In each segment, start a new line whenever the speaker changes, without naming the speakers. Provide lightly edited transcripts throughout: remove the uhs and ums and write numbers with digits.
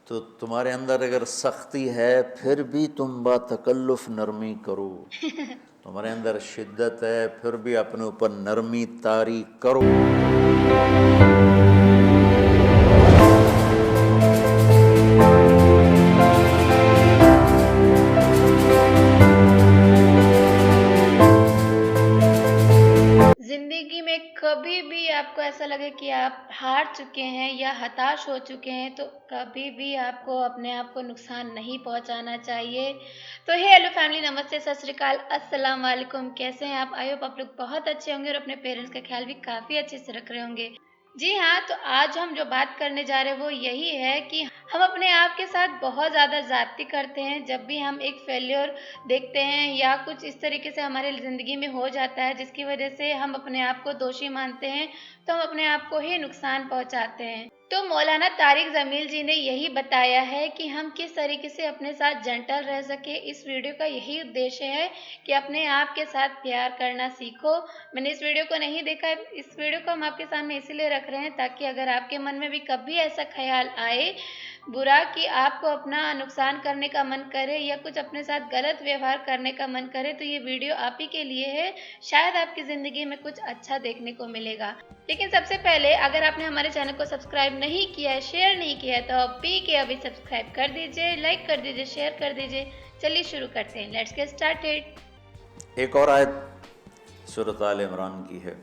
تو تمہارے اندر اگر سختی ہے پھر بھی تم با تکلف نرمی کرو، تمہارے اندر شدت ہے پھر بھی اپنے اوپر نرمی طاری کرو۔
زندگی میں کبھی بھی آپ کو ایسا لگے کہ آپ ہار چکے ہیں یا ہتاش ہو چکے ہیں تو کبھی بھی آپ کو اپنے آپ کو نقصان نہیں پہنچانا چاہیے۔ تو ہیلو فیملی، نمستے، ست شری اکال، السلام علیکم۔ کیسے ہیں آپ؟ آئی ہوپ آپ لوگ بہت اچھے ہوں گے اور اپنے پیرنٹس کا خیال بھی کافی اچھے سے رکھ رہے ہوں گے۔ جی ہاں، تو آج ہم جو بات کرنے جا رہے ہیں وہ یہی ہے کہ ہم اپنے آپ کے ساتھ بہت زیادہ زیادتی کرتے ہیں جب بھی ہم ایک فیلیور دیکھتے ہیں یا کچھ اس طریقے سے ہمارے زندگی میں ہو جاتا ہے جس کی وجہ سے ہم اپنے آپ کو دوشی مانتے ہیں تو ہم اپنے آپ کو ہی نقصان پہنچاتے ہیں۔ تو مولانا طارق جمیل جی نے یہی بتایا ہے کہ ہم کس طریقے سے اپنے ساتھ جنٹل رہ سکے۔ اس ویڈیو کا یہی ادیشیہ ہے کہ اپنے آپ کے ساتھ پیار کرنا سیکھو۔ میں نے اس ویڈیو کو نہیں دیکھا، اس ویڈیو کو ہم آپ کے سامنے اسی لیے رکھ رہے ہیں تاکہ اگر آپ کے من میں بھی کبھی ایسا خیال آئے برا کہ آپ کو اپنا نقصان کرنے کا من کرے یا کچھ اپنے ساتھ غلط ویوہار کرنے کا من کرے تو یہ ویڈیو آپ ہی کے لیے ہے، شاید آپ کی زندگی میں کچھ اچھا دیکھنے کو ملے گا۔ لیکن سب سے پہلے اگر آپ نے ہمارے چینل کو سبسکرائب نہیں کیا ہے، شیئر نہیں کیا ہے تو ابھی سبسکرائب کر دیجئے، لائک کر دیجئے، شیئر کر دیجئے۔ چلیے شروع کرتے ہیں، لیٹس گیٹ سٹارٹڈ۔
ایک اور آیت سورۃ آل عمران کی ہے،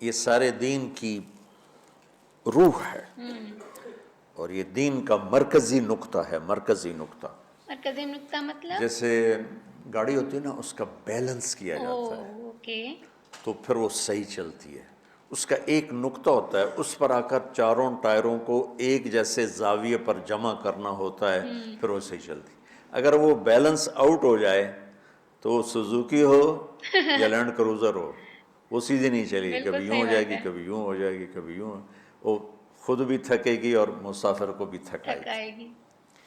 یہ سارے دین کی روح ہے اور یہ دین کا مرکزی نقطہ ہے۔ مرکزی نقطہ
مرکزی نقطہ مطلب؟
جیسے گاڑی ہوتی ہے نا، اس کا بیلنس کیا جاتا ہے
اوکے۔
تو پھر وہ صحیح چلتی ہے۔ اس کا ایک نقطہ ہوتا ہے، اس پر آ کر چاروں ٹائروں کو ایک جیسے زاویے پر جمع کرنا ہوتا ہے، پھر وہ صحیح چلتی ہے۔ اگر وہ بیلنس آؤٹ ہو جائے تو وہ سوزوکی ہو یا لینڈ کروزر ہو، وہ سیدھی نہیں چلے گی، کبھی یوں ہو جائے گی، کبھی یوں ہو جائے گی، کبھی یوں، وہ خود بھی تھکے گی اور مسافر کو بھی تھکائے گی۔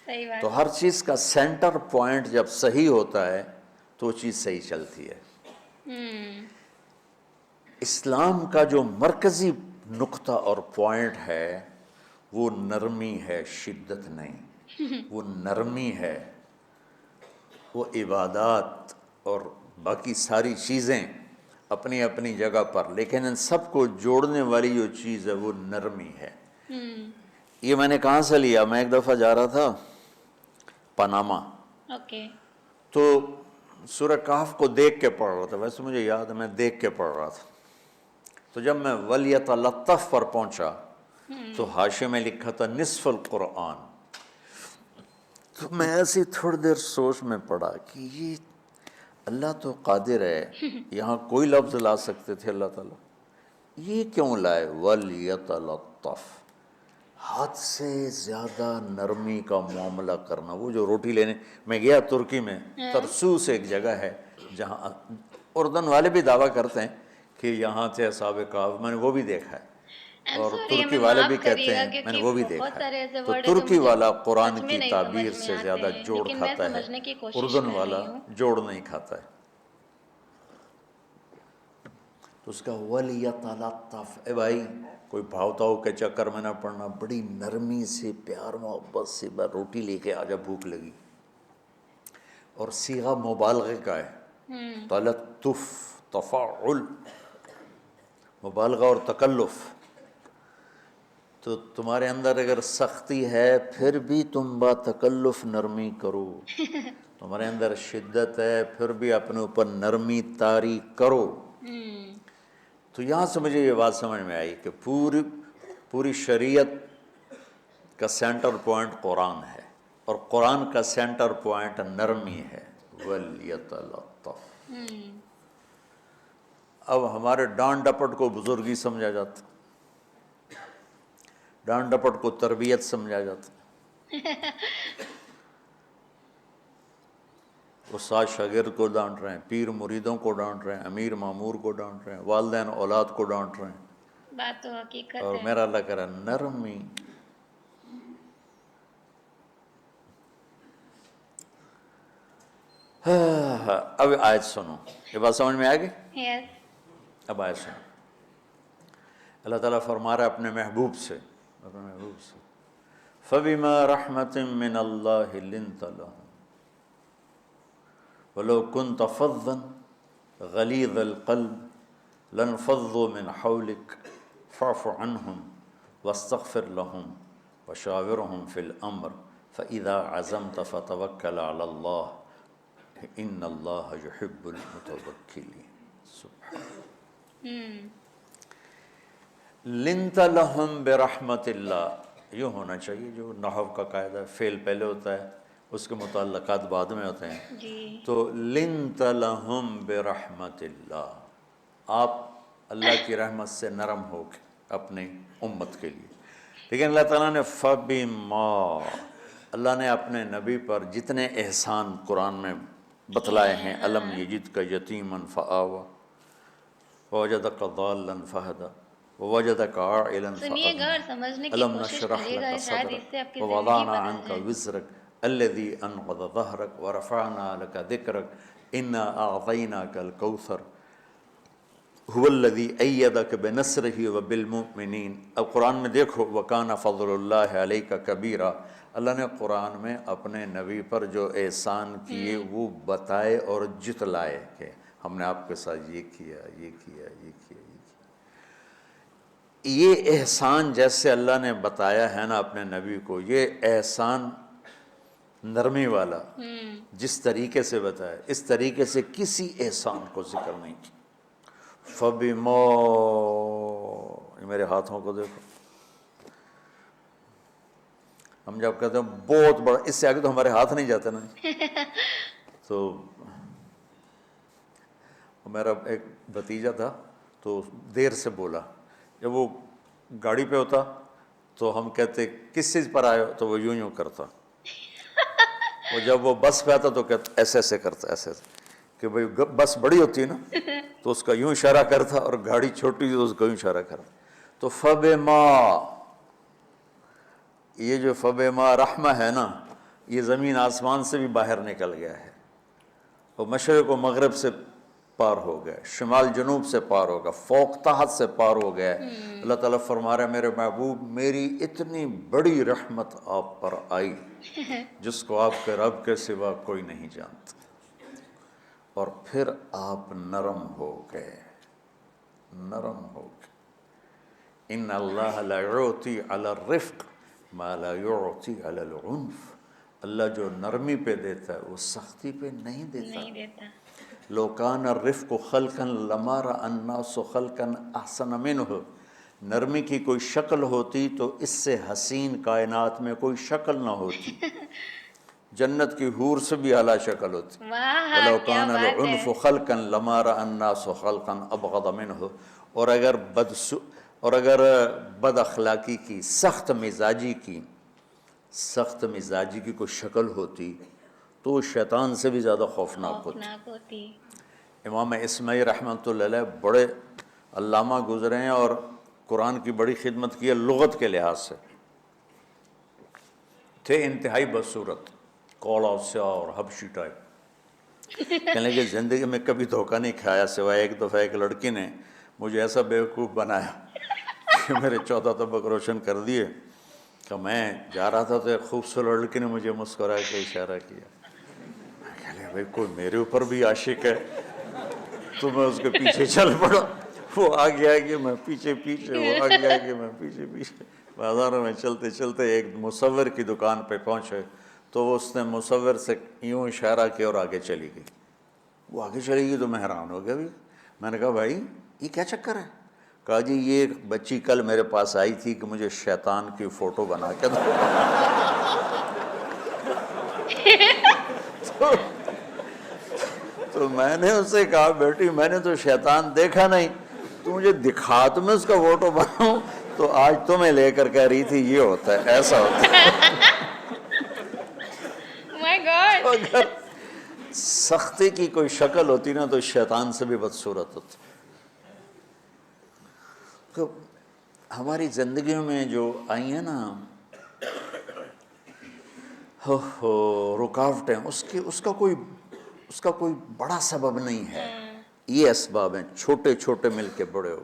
صحیح بات۔
تو ہر چیز کا سینٹر پوائنٹ جب صحیح ہوتا ہے تو وہ چیز صحیح چلتی ہے۔ اسلام کا جو مرکزی نقطہ اور پوائنٹ ہے وہ نرمی ہے، شدت نہیں۔ وہ نرمی ہے، وہ عبادات اور باقی ساری چیزیں اپنی اپنی جگہ پر، لیکن ان سب کو جوڑنے والی جو چیز ہے وہ نرمی ہے۔ یہ میں نے کہاں سے لیا؟ میں ایک دفعہ جا رہا تھا پاناما، تو سورہ کہف کو دیکھ کے پڑھ رہا تھا، ویسے مجھے یاد ہے میں دیکھ کے پڑھ رہا تھا۔ تو جب میں وَلْيَتَلَطَّفْ پر پہنچا تو حاشیے میں لکھا تھا نصف القرآن۔ تو میں ایسی تھوڑی دیر سوچ میں پڑا کہ یہ اللہ تو قادر ہے، یہاں کوئی لفظ لا سکتے تھے اللہ تعالیٰ، یہ کیوں لائے وَلْيَتَلَطَّفْ؟ حد سے زیادہ نرمی کا معاملہ کرنا۔ وہ جو روٹی لینے میں گیا ترکی میں، ترسوس ایک جگہ ہے جہاں اردن والے بھی دعویٰ کرتے ہیں کہ یہاں تھے اصحاب کہف، میں نے وہ بھی دیکھا ہے، اور ترکی والے بھی کہتے ہیں، میں نے وہ بھی دیکھا ہے۔ تو ترکی والا قرآن کی تعبیر سے زیادہ جوڑ کھاتا ہے، اردن والا جوڑ نہیں کھاتا ہے۔ تو اس کا وَلْيَتَلَطَّفْ، اے بھائی کوئی بھاؤ تاؤ کے چکر میں نہ پڑنا، بڑی نرمی سے پیار محبت سے روٹی لے کے آجا، بھوک لگی۔ اور صیغہ مبالغے کا ہے، تلطف، تفاعل، مبالغہ اور تکلف۔ تو تمہارے اندر اگر سختی ہے پھر بھی تم با تکلف نرمی کرو، تمہارے اندر شدت ہے پھر بھی اپنے اوپر نرمی طاری کرو۔ تو یہاں سے مجھے یہ بات سمجھ میں آئی کہ پوری شریعت کا سینٹر پوائنٹ قرآن ہے اور قرآن کا سینٹر پوائنٹ نرمی ہے، وَلْيَتَلَطَّفْ۔ اب ہمارے ڈانٹ ڈپٹ کو بزرگی سمجھا جاتا، ڈانٹ ڈپٹ کو تربیت سمجھا جاتا، استاد شاگرد کو ڈانٹ رہے ہیں، پیر مریدوں کو ڈانٹ رہے ہیں، امیر مامور کو ڈانٹ رہے ہیں، والدین اولاد کو ڈانٹ رہے ہیں،
بات تو حقیقت ہے۔
اور میرا اللہ کہہ رہا ہے نرمی۔ اب آیت سنو، یہ بات سمجھ میں آ گئی؟ اب آیت سنو، اللہ تعالیٰ فرما رہا ہے اپنے محبوب سے، فبما رحمت من اللہ لنت لهم ولو كنت فظا غلیظ القلب لانفضوا من حولك فاعف عنهم واستغفر لهم وشاورهم في الامر فاذا عزمت فتوکل علی اللہ ان اللہ یحب المتوکلین. سبحان. لنت لهم برحمت اللہ، یوں ہونا چاہیے. جو نحو کا قاعدہ ہے، فعل پہلے ہوتا ہے، اس کے متعلقات بعد میں ہوتے ہیں.
جی.
تو لنت لهم برحمت اللہ، آپ اللہ کی رحمت سے نرم ہو کے اپنی امت کے لیے. لیکن اللہ تعالیٰ نے فبما، اللہ نے اپنے نبی پر جتنے احسان قرآن میں بتلائے ہیں، الم یجدک یتیما فآویٰ ووجدک ضالا فہدیٰ ووجدک عائلا
سنیے گا اور
فأغنیٰ
سمجھنے کی
الم
کوشش
نشرح
کریے گا،
لک
شاید اس سے آپ
صدرک
کی زندگی
ووضعنا
بدل
عنک
جائے.
وزرک الذی انقض ظہرک ورفعنا لک ذکرک انا اعطیناک الکوثر هو الذی ایدک بنصرہ وبالمؤمنین. اب قرآن میں دیکھو وکان فضل اللہ علیک کبیرا، اللہ نے قرآن میں اپنے نبی پر جو احسان کیے وہ بتائے اور جتلائے کہ ہم نے آپ کے ساتھ یہ کیا، یہ کیا، یہ کیا، یہ کیا. یہ احسان جیسے اللہ نے بتایا ہے نا اپنے نبی کو، یہ احسان نرمی والا جس طریقے سے بتایا، اس طریقے سے کسی احسان کو ذکر نہیں کیا. فبما، یہ میرے ہاتھوں کو دیکھو، ہم جب کہتے ہیں بہت بڑا، اس سے آگے تو ہمارے ہاتھ نہیں جاتے نا. تو میرا ایک بھتیجا تھا، تو دیر سے بولا. جب وہ گاڑی پہ ہوتا تو ہم کہتے کس چیز پر آئے ہو، تو وہ یوں یوں کرتا. اور جب وہ بس پہ آتا تو کہتا ایسے ایسے کرتا، ایسے ایسے، کہ بھئی بس بڑی ہوتی ہے نا تو اس کا یوں اشارہ کرتا، اور گاڑی چھوٹی تو اس کا یوں اشارہ کرتا. تو فبما، یہ جو فبما رحمہ ہے نا، یہ زمین آسمان سے بھی باہر نکل گیا ہے، اور مشرق و مغرب سے پار ہو گیا، شمال جنوب سے پار ہو گیا، فوق تحت سے پار ہو گیا. اللہ تعالیٰ فرما رہا ہے میرے محبوب میری اتنی بڑی رحمت آپ پر آئی جس کو آپ کے رب کے سوا کوئی نہیں جانتا، اور پھر آپ نرم ہو گئے، نرم ہو گئے. ان اللہ لا یعطی علی الرفق ما لا یعطی علی العنف. اللہ جو نرمی پہ دیتا ہے وہ سختی پہ نہیں دیتا.
نہیں دیتا.
لو کان الرفق خلقا لما رأى الناس خلقا احسن منہ. نرمی کی کوئی شکل ہوتی تو اس سے حسین کائنات میں کوئی شکل نہ ہوتی. جنت کی حور سے بھی اعلیٰ شکل ہوتی.
واہ
وَلَوْ
کیا
كَانَ
بات ہے.
الْعُنْفُ خَلْقًا لَمَا رَأَى النَّاسُ خَلْقًا أَبْغَضَ مِنْهُ. اور اگر بد اخلاقی کی، سخت مزاجی کی کوئی شکل ہوتی تو شیطان سے بھی زیادہ خوفناک ہوتی. امام اسماعیل رحمۃ اللہ علیہ بڑے علامہ گزرے ہیں اور قرآن کی بڑی خدمت کی ہے لغت کے لحاظ سے. تھے انتہائی بدصورت، کوڑا سیاہ اور حبشی ٹائپ. کہنے لگے زندگی میں کبھی دھوکہ نہیں کھایا سوائے ایک دفعہ ایک لڑکی نے مجھے ایسا بیوقوف بنایا کہ میرے 14 طبق روشن کر دیے. کہ میں جا رہا تھا تو ایک خوبصورت لڑکی نے مجھے مسکرا کے اشارہ کیا. میں کہہ لیا بھائی کوئی میرے اوپر بھی عاشق ہے، تو میں اس کے پیچھے چل پڑا. وہ آگے آگے میں پیچھے، وہ آگے آگے میں پیچھے. بازاروں میں چلتے چلتے ایک مصور کی دکان پہ پہنچے تو اس نے مصور سے یوں اشارہ کیا اور آگے چلی گئی. وہ آگے چلی گئی تو میں حیران ہو گیا. میں نے کہا بھائی یہ کیا چکر ہے؟ کہا جی یہ ایک بچی کل میرے پاس آئی تھی کہ مجھے شیطان کی فوٹو بنا کے دو. تو میں نے اس سے کہا بیٹی میں نے تو شیطان دیکھا نہیں، تو مجھے دکھا تو میں اس کا فوٹو بناؤں. تو آج تمہیں لے کر کہہ رہی تھی یہ ہوتا ہے، ایسا ہوتا ہے.
مائی گاڈ.
اگر سختی کی کوئی شکل ہوتی نا تو شیطان سے بھی بدصورت ہوتی. تو ہماری زندگیوں میں جو آئی ہیں نا رکاوٹیں، اس کا کوئی بڑا سبب نہیں ہے. یہ اسباب ہیں چھوٹے چھوٹے مل کے بڑے ہو.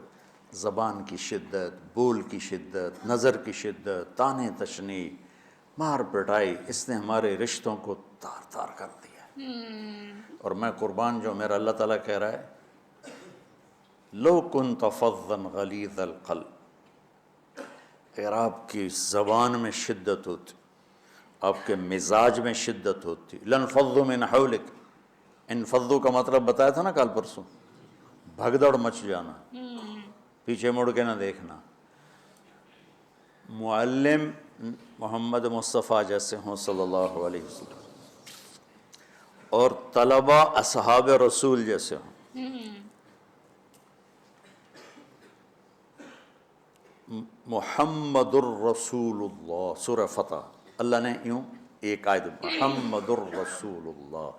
زبان کی شدت، بول کی شدت، نظر کی شدت، طعنے تشنیع، مار پٹائی، اس نے ہمارے رشتوں کو تار تار کر دیا. اور میں قربان جو میرا اللہ تعالیٰ کہہ رہا ہے لو کنت فظا غلیظ القلب، اگر آپ کی زبان میں شدت ہوتی، آپ کے مزاج میں شدت ہوتی، لانفضوا من حولک، انفضوا کا مطلب بتایا تھا نا کل پرسوں، بھگدڑ مچ جانا، پیچھے مڑ کے نہ دیکھنا. معلم محمد مصطفیٰ جیسے ہوں صلی اللہ علیہ وسلم، اور طلبہ اصحاب رسول جیسے ہوں. محمد الرسول اللہ، سورہ فتح، اللہ نے یوں ایک آیت، محمد الرسول اللہ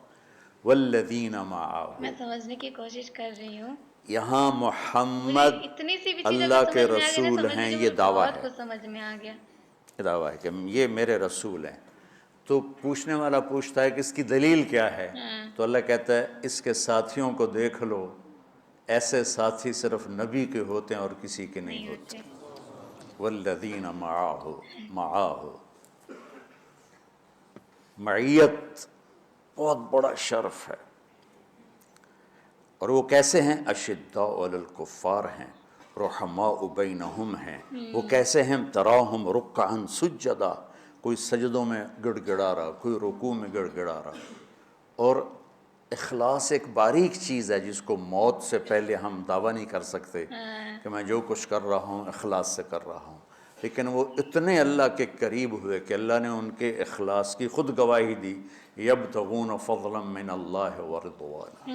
والذین معہ،
میں سمجھنے کی کوشش کر رہی ہوں.
یہاں
مجھے
محمد
اتنی سی بھی چیز
اللہ
اگر
کے
سمجھ میں آ گیا نا،
رسول
سمجھ
ہیں،
لیجیے
یہ
مجھے
دعویٰ
بہت
ہے،
کچھ سمجھ میں آ گیا.
یہ دعویٰ ہے کہ یہ میرے رسول ہیں. تو پوچھنے والا پوچھتا ہے کہ اس کی دلیل کیا ہے؟ تو اللہ کہتا ہے اس کے ساتھیوں کو دیکھ لو، ایسے ساتھی صرف نبی کے ہوتے ہیں اور کسی کے نہیں ہوتے. والذین معاہ، معاہ، معیت بہت بڑا شرف ہے. اور وہ کیسے ہیں؟ اشداء علی الکفار ہیں، رحماء بینہم ہیں. وہ کیسے ہیں؟ تراہم رکعا سجدا، کوئی سجدوں میں گڑ گڑا رہا، کوئی رکوع میں گڑ گڑا رہا. اور اخلاص ایک باریک چیز ہے جس کو موت سے پہلے ہم دعویٰ نہیں کر سکتے کہ میں جو کچھ کر رہا ہوں اخلاص سے کر رہا ہوں. لیکن وہ اتنے اللہ کے قریب ہوئے کہ اللہ نے ان کے اخلاص کی خود گواہی دی، یبتغون فضلا من اللہ ورضوانا.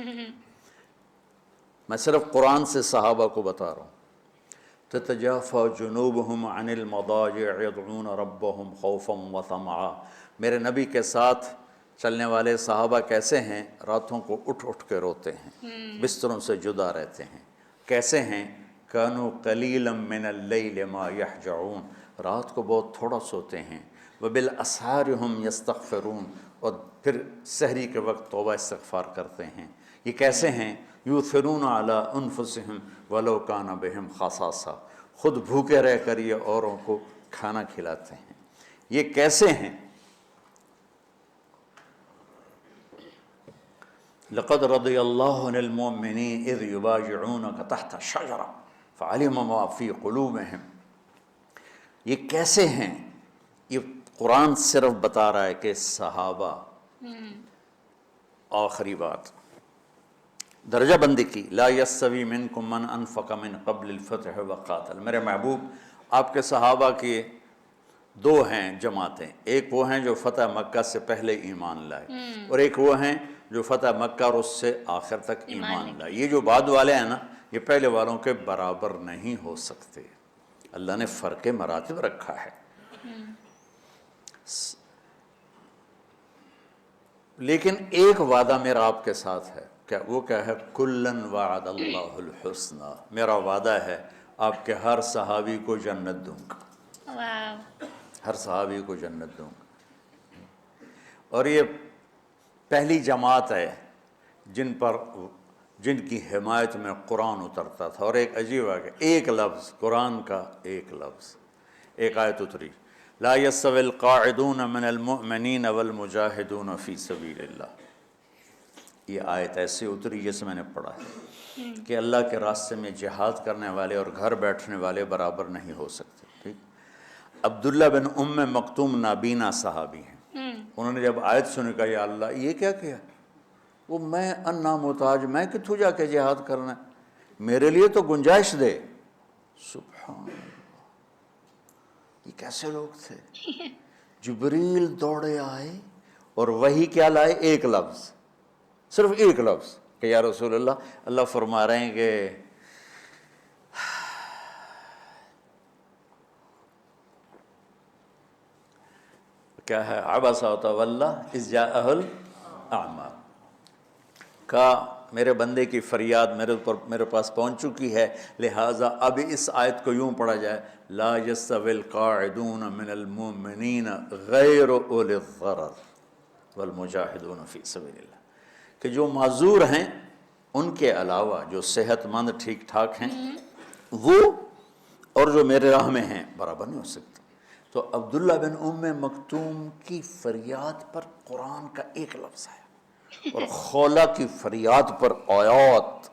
میں صرف قرآن سے صحابہ کو بتا رہا ہوں. تتجافى جنوبهم عن المضاجع يدعون ربهم خوفا وطمعا. میرے نبی کے ساتھ چلنے والے صحابہ کیسے ہیں؟ راتوں کو اٹھ اٹھ کے روتے ہیں، بستروں سے جدا رہتے ہیں. کیسے ہیں؟ كانوا قليلا من الليل ما يهجعون، رات کو بہت تھوڑا سوتے ہیں. وبالاسحار هم يستغفرون، اور پھر سحری کے وقت توبہ استغفار کرتے ہیں. یہ کیسے ہیں؟ یؤثرون علی انفسہم ولو کان بہم خصاصہ، خود بھوکے رہ کر یہ اوروں کو کھانا کھلاتے ہیں. یہ کیسے ہیں؟ لقد رضی اللہ عن المؤمنین اذ یبایعونک تحت الشجرہ فعلم ما فی قلوبہم. یہ کیسے ہیں؟ یہ قرآن صرف بتا رہا ہے کہ صحابہ. آخری بات درجہ بندی کی، لا یستوی منکم من انفق من قبل الفتح وقاتل. میرے محبوب، آپ کے صحابہ کی دو ہیں جماعتیں، ایک وہ ہیں جو فتح مکہ سے پہلے ایمان لائے، اور ایک وہ ہیں جو فتح مکہ اور اس سے آخر تک ایمان لائے. یہ جو بعد والے ہیں نا، یہ پہلے والوں کے برابر نہیں ہو سکتے. اللہ نے فرق مراتب رکھا ہے. لیکن ایک وعدہ میرا آپ کے ساتھ ہے. کیا وہ کیا ہے؟ کلن وعد اللہ الحسنہ، میرا وعدہ ہے آپ کے ہر صحابی کو جنت دوں گا، ہر صحابی کو جنت دوں گا. اور یہ پہلی جماعت ہے جن کی حمایت میں قرآن اترتا تھا. اور ایک عجیب ہے کہ ایک لفظ قرآن کا، ایک لفظ، ایک آیت اتری، لا یستوی القاعدون من المؤمنین والمجاہدون فی سبیل اللہ. یہ آیت ایسے اتری جیسے میں نے پڑھا ہے کہ اللہ کے راستے میں جہاد کرنے والے اور گھر بیٹھنے والے برابر نہیں ہو سکتے. ٹھیک. عبداللہ بن ام مکتوم نابینا صحابی ہیں. انہوں نے جب آیت سنی کہا یا اللہ یہ کیا کیا؟ وہ میں انا محتاج، میں کتوں جا کے جہاد کرنا ہے، میرے لیے تو گنجائش دے. سبحان اللہ، یہ کیسے لوگ تھے؟ جبریل دوڑے آئے اور وہی کیا لائے؟ ایک لفظ، صرف ایک لفظ کہ یا رسول اللہ، اللہ فرما رہے ہیں کہ کیا ہے؟ عبس وتولی اذ جاءہ الاعمى. کہا میرے بندے کی فریاد میرے پاس پہنچ چکی ہے، لہٰذا اب اس آیت کو یوں پڑھا جائے، لا یستوی القاعدون من المؤمنین غیر اولی الضرر والمجاہدون فی سبیل اللہ. کہ جو معذور ہیں ان کے علاوہ جو صحت مند ٹھیک ٹھاک ہیں وہ، اور جو میرے راہ میں ہیں، برابر نہیں ہو سکتے. تو عبداللہ بن ام مکتوم کی فریاد پر قرآن کا ایک لفظ ہے، اور خولہ کی فریاد پر آیات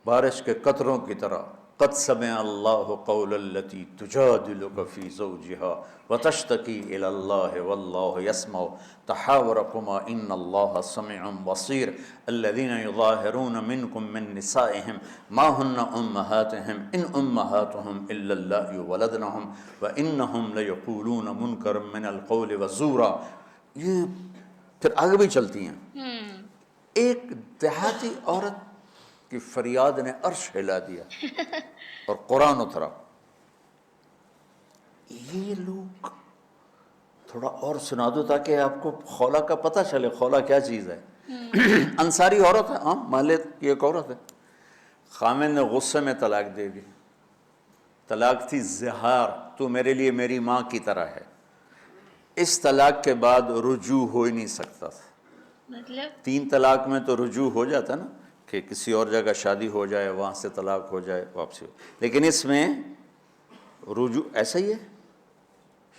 بارش کے قطروں کی طرح. قد سمع اللہ قول التی تجادلک فی زوجہا وتشتکی الی اللہ واللہ یسمع تحاورکما ان اللہ سمیع بصیر الذین یظاہرون منکم من نسائہم ما ہن امہاتہم ان امہاتہم الا اللائي ولدنہم وانہم لیقولون منکرا من القول وزورا. یہ پھر آگے بھی چلتی ہیں. ایک دیہاتی عورت کی فریاد نے عرش ہلا دیا اور قرآن اترا. یہ لوگ تھوڑا اور سنا دو تاکہ آپ کو خولہ کا پتہ چلے خولہ کیا چیز ہے. انصاری عورت ہے، مالک کی ایک عورت ہے. خامن نے غصے میں طلاق دے دی. طلاق تھی زہار، تو میرے لیے میری ماں کی طرح ہے. اس طلاق کے بعد رجوع ہو ہی نہیں سکتا تھا.
مطلب
3 طلاق میں تو رجوع ہو جاتا نا کہ کسی اور جگہ شادی ہو جائے، وہاں سے طلاق ہو جائے، واپسی ہو. لیکن اس میں رجوع ایسا ہی ہے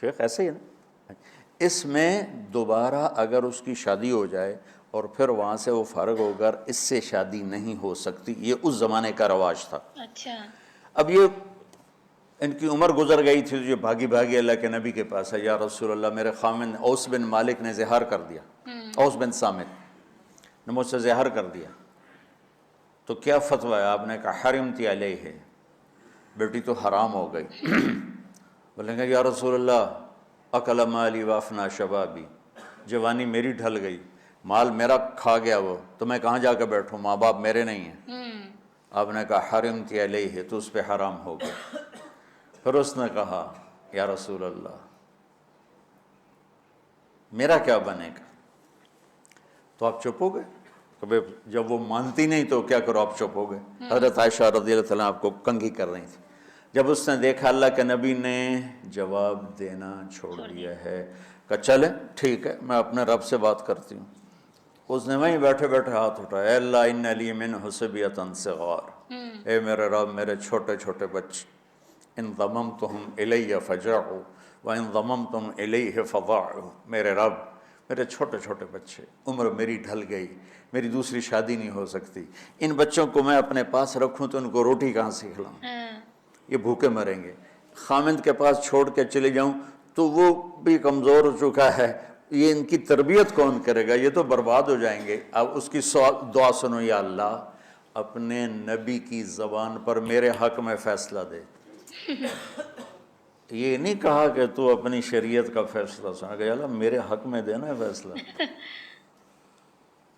شیخ، ایسا ہی ہے نا. اس میں دوبارہ اگر اس کی شادی ہو جائے اور پھر وہاں سے وہ فارغ ہو کر اس سے شادی نہیں ہو سکتی. یہ اس زمانے کا رواج تھا.
اچھا.
اب یہ ان کی عمر گزر گئی تھی، یہ بھاگی بھاگی اللہ کے نبی کے پاس ہے. یا رسول اللہ، میرے خامن اوس بن مالک نے زہار کر دیا، اوس بن صامت نے مجھ سے زہار کر دیا، تو کیا فتویٰ ہے؟ آپ نے کہا حرمتی علیہ ہے، بیٹی تو حرام ہو گئی. بولیں گے یا رسول اللہ اکل مالی وافنا شبابی، جوانی میری ڈھل گئی، مال میرا کھا گیا وہ، تو میں کہاں جا کے بیٹھوں، ماں باپ میرے نہیں ہیں. آپ نے کہا حرمتی علیہ ہے، تو اس پہ حرام ہو گیا. پھر اس نے کہا یا رسول اللہ میرا کیا بنے گا؟ تو آپ چپ ہو گئے. کہ جب وہ مانتی نہیں تو کیا کرو، آپ چپ ہو گئے. حضرت عائشہ رضی اللہ تعالیٰ آپ کو کنگھی کر رہی تھی. جب اس نے دیکھا اللہ کے نبی نے جواب دینا چھوڑ دیا ہے، کہ چلے ٹھیک ہے میں اپنے رب سے بات کرتی ہوں. اس نے وہیں بیٹھے بیٹھے ہاتھ اٹھایا، اے اللہ ان لی من حسبیۃ صغار، اے میرے رب میرے چھوٹے چھوٹے بچے، ان ضممتہم الی فجعوا وان ضممتم الیہ فضاعوا، میرے رب میرے چھوٹے چھوٹے بچے، عمر میری ڈھل گئی، میری دوسری شادی نہیں ہو سکتی، ان بچوں کو میں اپنے پاس رکھوں تو ان کو روٹی کہاں سے کھلاؤں، یہ بھوکے مریں گے. خامند کے پاس چھوڑ کے چلے جاؤں تو وہ بھی کمزور ہو چکا ہے، یہ ان کی تربیت کون کرے گا، یہ تو برباد ہو جائیں گے. اب اس کی دعا سنو، یا اللہ اپنے نبی کی زبان پر میرے حق میں فیصلہ دے. یہ نہیں کہا کہ تو اپنی شریعت کا فیصلہ سنا، کہ اللہ میرے حق میں دینا ہے فیصلہ.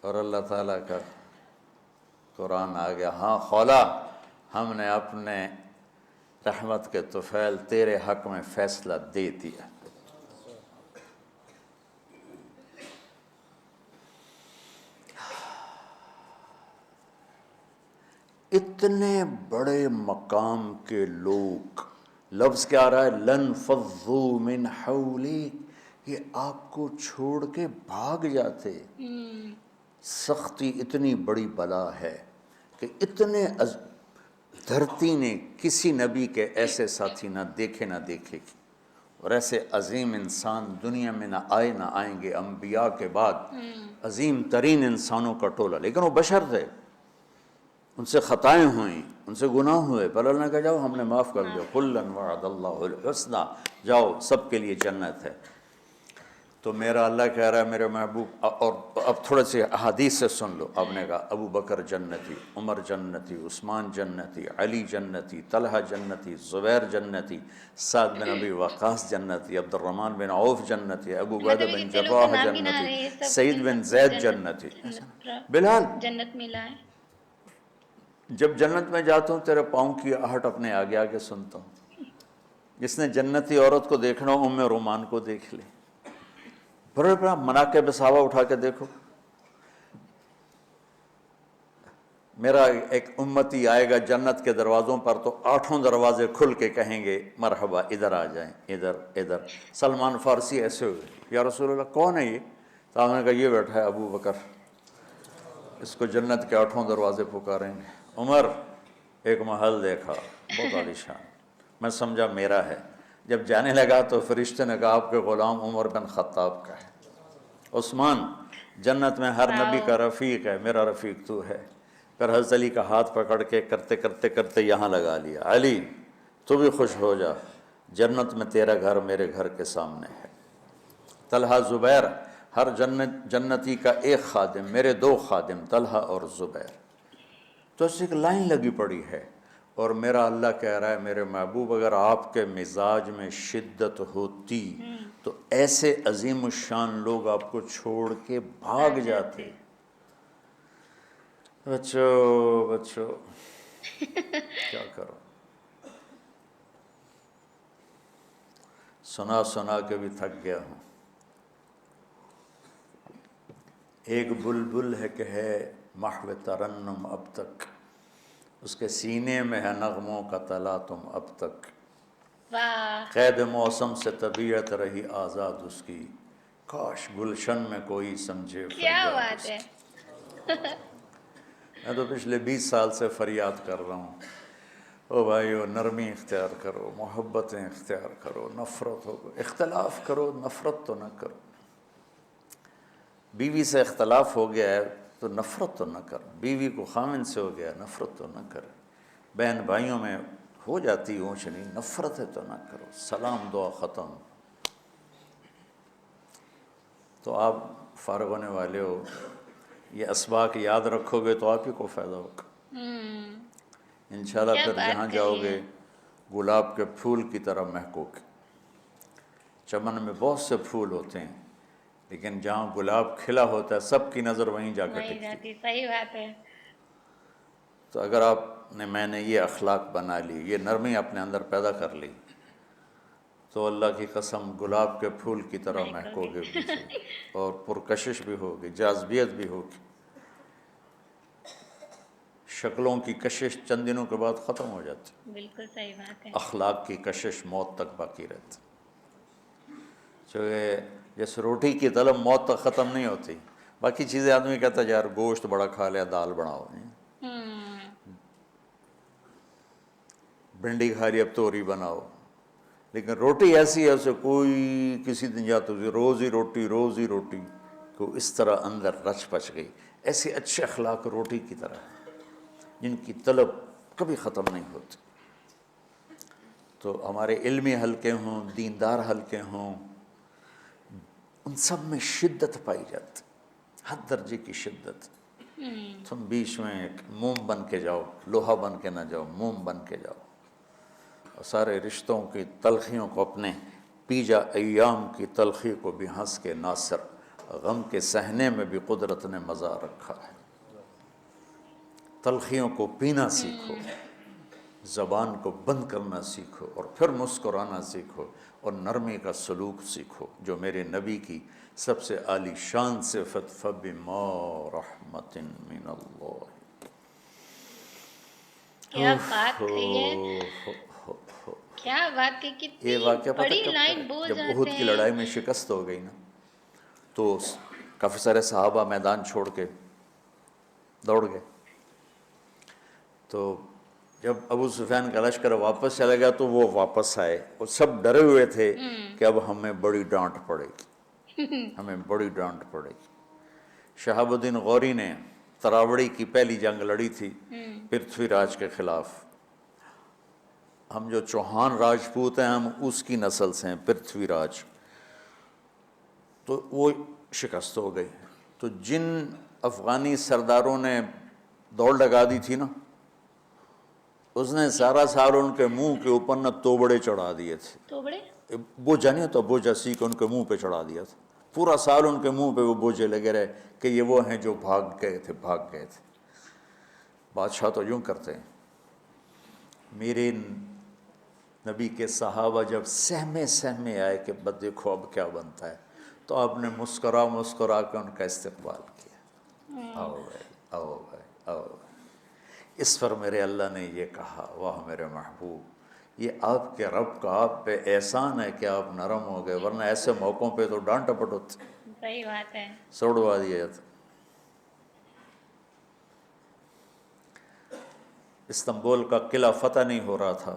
اور اللہ تعالیٰ کا قرآن آ گیا. ہاں خولہ، ہم نے اپنے رحمت کے طفیل تیرے حق میں فیصلہ دے دیا. اتنے بڑے مقام کے لوگ، لفظ کیا آ رہا ہے، لن فضوا من حولک، یہ آپ کو چھوڑ کے بھاگ جاتے. سختی اتنی بڑی بلا ہے کہ اتنے دھرتی نے کسی نبی کے ایسے ساتھی نہ دیکھے نہ دیکھے گی، اور ایسے عظیم انسان دنیا میں نہ آئے نہ آئیں گے. انبیاء کے بعد عظیم ترین انسانوں کا ٹولہ، لیکن وہ بشر تھے، ان سے خطائیں ہوئیں، ان سے گناہ ہوئے، پر اللہ نے کہا جاؤ ہم نے معاف کر دیا. کلا وعد اللہ الحسنی، جاؤ سب کے لیے جنت ہے. تو میرا اللہ کہہ رہا ہے میرے محبوب، اور اب تھوڑے سے احادیث سے سن لو. آپ نے کہا ابو بکر جنتی، عمر جنتی، عثمان جنتی، علی جنتی، طلحہ جنتی، زبیر جنتی، سعد بن ابی وقاص جنتی، عبد الرحمن بن عوف جنتی، ابو عبیدہ
مطلب
بن
جتنے لوگ کا
جراح
نام گنا رہے ہیں
جنتی،
سب
سعید
ان
بن
سب کو
زید جنتی. بلال
جنت ملا ہے.
جب جنت میں جاتا ہوں تیرے پاؤں کی آہٹ اپنے آگے آگے سنتا ہوں. جس نے جنتی عورت کو دیکھنا ہو ام رومان کو دیکھ لے. بڑے بڑا مناقب صحابہ اٹھا کے دیکھو. میرا ایک امتی آئے گا جنت کے دروازوں پر تو 8 دروازے کھل کے کہیں گے مرحبا ادھر آ جائیں، ادھر ادھر. سلمان فارسی ایسے ہوئے، یا رسول اللہ کون ہے یہ؟ تو آپ نے کہا یہ بیٹھا ہے ابو بکر، اس کو جنت کے 8 دروازے پکاریں گے. عمر ایک محل دیکھا بہت عالیشان، میں سمجھا میرا ہے. جب جانے لگا تو فرشتے نے کہا آپ کے غلام عمر بن خطاب کا ہے۔ عثمان جنت میں ہر نبی کا رفیق ہے، میرا رفیق تو ہے۔ پھر حضرت علی کا ہاتھ پکڑ کے کرتے کرتے کرتے یہاں لگا لیا، علی تو بھی خوش ہو جا، جنت میں تیرا گھر میرے گھر کے سامنے ہے۔ طلحہ زبیر، ہر جنتی کا ایک خادم، میرے دو خادم طلحہ اور زبیر۔ تو اس سے ایک لائن لگی پڑی ہے، اور میرا اللہ کہہ رہا ہے میرے محبوب اگر آپ کے مزاج میں شدت ہوتی تو ایسے عظیم الشان لوگ آپ کو چھوڑ کے بھاگ جاتے۔ بچو کیا کرو، سنا سنا کے بھی تھک گیا ہوں۔ ایک بلبل ہے کہ ہے محو ترنم اب تک، اس کے سینے میں ہے نغموں کا تلا تم اب تک۔
واہ،
قید موسم سے طبیعت رہی آزاد اس کی، کاش گلشن میں کوئی سمجھے
کیا
فریاد
بات
اس
ہے۔
کی۔ میں تو پچھلے 20 سال سے فریاد کر رہا ہوں، او بھائیو نرمی اختیار کرو، محبتیں اختیار کرو، نفرت ہو، اختلاف کرو، نفرت تو نہ کرو۔ بیوی سے اختلاف ہو گیا ہے تو نفرت تو نہ کر، بیوی کو خامن سے ہو گیا نفرت تو نہ کر، بہن بھائیوں میں ہو جاتی اونچ نہیں، نفرت ہے تو نہ کرو، سلام دعا ختم۔ تو آپ فارغ ہونے والے ہو، یہ اسباق یاد رکھو گے تو آپ ہی کو فائدہ ہوگا انشاءاللہ۔
کیا
پھر جہاں
بات
جاؤ
کہی ہے۔
گے گلاب کے پھول کی طرح مہکو گے۔ چمن میں بہت سے پھول ہوتے ہیں، لیکن جہاں گلاب کھلا ہوتا ہے سب کی نظر وہیں جا کے
وہی
ٹکتی۔
جاتی، صحیح بات ہے۔
تو اگر میں نے یہ اخلاق بنا لی، یہ نرمی اپنے اندر پیدا کر لی، تو اللہ کی قسم گلاب کے پھول کی طرح مہکو گے بھی صحیح، اور پرکشش بھی ہوگی، جاذبیت بھی ہوگی۔ شکلوں کی کشش چند دنوں کے بعد ختم ہو جاتی،
بالکل صحیح بات ہے۔
اخلاق کی کشش موت تک باقی رہتی۔ جیسے روٹی کی طلب موت تک ختم نہیں ہوتی، باقی چیزیں آدمی کہتا ہے یار گوشت بڑا کھا لیا، دال بڑھاؤ، بھنڈی کھا لی اب توری بناؤ، لیکن روٹی ایسی ہے اسے کوئی کسی دن جاتا روز ہی روٹی، روز ہی روٹی، کو اس طرح اندر رچ پچ گئی۔ ایسے اچھے اخلاق روٹی کی طرح ہیں جن کی طلب کبھی ختم نہیں ہوتی۔ تو ہمارے علمی حلقے ہوں، دیندار حلقے ہوں، ان سب میں شدت پائی جاتی، ہر درجے کی شدت۔ تم بیچ میں ایک موم بن کے جاؤ، لوہا بن کے نہ جاؤ، موم بن کے جاؤ، اور سارے رشتوں کی تلخیوں کو اپنے پی جا، ایام کی تلخی کو بھی ہنس کے ناصر، غم کے سہنے میں بھی قدرت نے مزہ رکھا ہے۔ تلخیوں کو پینا سیکھو، زبان کو بند کرنا سیکھو، اور پھر مسکرانا سیکھو، اور نرمی کا سلوک سیکھو جو میرے نبی کی سب سے عالی شان صفت فَبِمَا رَحْمَةٍ مِّنَ اللَّهِ۔
کیا بات کہی ہے، کیا بات کہی،
یہ
کتنی
واقعہ پتہ
بڑی
کب کا
لائن
ہے؟
بول
جب
جاتے
احد کی
ہیں۔
لڑائی میں شکست ہو گئی نا، تو کافی سارے صحابہ میدان چھوڑ کے دوڑ گئے۔ تو جب ابو سفیان کا لشکر واپس چلا گیا تو وہ واپس آئے، اور سب ڈرے ہوئے تھے کہ اب ہمیں بڑی ڈانٹ پڑے گی، ہمیں بڑی ڈانٹ پڑے گی۔ شہاب الدین غوری نے تراوڑی کی پہلی جنگ لڑی تھی پرتھوی راج کے خلاف۔ ہم جو چوہان راجپوت ہیں ہم اس کی نسل سے ہیں، پرتھوی راج، تو وہ شکست ہو گئی۔ تو جن افغانی سرداروں نے دوڑ لگا دی تھی نا، اس نے سارا سال ان کے منہ کے اوپر نہ توبڑے چڑھا دیے تھے۔
توبڑے؟
بوجھا نہیں ہوتا، بوجھا سیکھ ان کے منہ پہ چڑھا دیا تھا، پورا سال ان کے منہ پہ وہ بوجھے لگے رہے کہ یہ وہ ہیں جو بھاگ گئے تھے۔ بادشاہ تو یوں کرتے ہیں۔ میرے نبی کے صحابہ جب سہمے آئے کہ بس دیکھو اب کیا بنتا ہے، تو آپ نے مسکرا کے ان کا استقبال کیا، آؤ بھائی، آؤ بھائی، آؤ بھائی۔ اس پر میرے اللہ نے یہ کہا، واہ میرے محبوب، یہ آپ کے رب کا آپ پہ احسان ہے کہ آپ نرم ہو گئے، ورنہ ایسے موقعوں پہ تو ڈانٹ ٹپٹ ہوتی،
صحیح بات ہے۔
سوڑوا دیا جاتا۔ استنبول کا قلعہ فتح نہیں ہو رہا تھا،